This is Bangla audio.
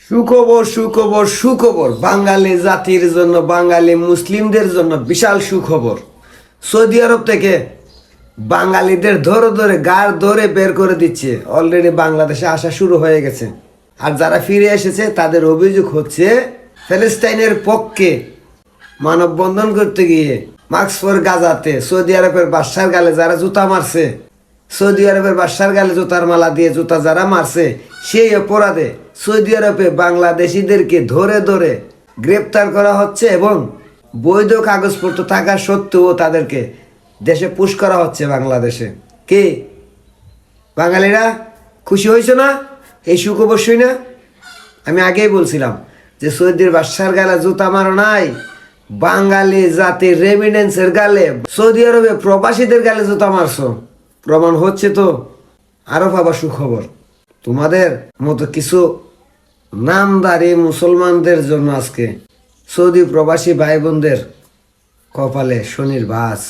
সুখবর সুখবর সুখবর বাঙালি জাতির জন্য, বাঙালি মুসলিমদের জন্য বিশাল সুখবর। সৌদি আরব থেকে বাঙালিদের ধরে ধরে গাড় ধরে বের করে দিচ্ছে। অলরেডি বাংলাদেশে আসা শুরু হয়ে গেছে। আর যারা ফিরে এসেছে তাদের অভিযোগ হচ্ছে প্যালেস্টাইনের পক্ষে মানববন্ধন করতে গিয়ে মার্কস ফর গাজাতে সৌদি আরবের বাদশার গালে যারা জুতা মারছে, সৌদি আরবের বাদশার গালে জুতার মালা দিয়ে জুতা যারা মারছে, সেই অপরাধে সৌদি আরবে বাংলাদেশিদেরকে ধরে ধরে গ্রেপ্তার করা হচ্ছে এবং বৈধ কাগজপত্র থাকা সত্ত্বেও তাদেরকে দেশে পুশ করা হচ্ছে। বাংলাদেশে কে বাঙালিরা খুশি হয়েছে না? এই সুখ অবশ্যই না। আমি আগেই বলছিলাম যে সৌদির বাদশার গালে জুতা মারো নাই, বাঙালি জাতির রেমিডেন্সের গালে, সৌদি আরবে প্রবাসীদের গালে জুতা মারছো, প্রমাণ হচ্ছে। তো আরো পাবা সুখবর। তোমাদের মতো কিছু নামদারি মুসলমানদের জন্য আজকে সৌদি প্রবাসী ভাই বোনদের কপালে শনির বাস।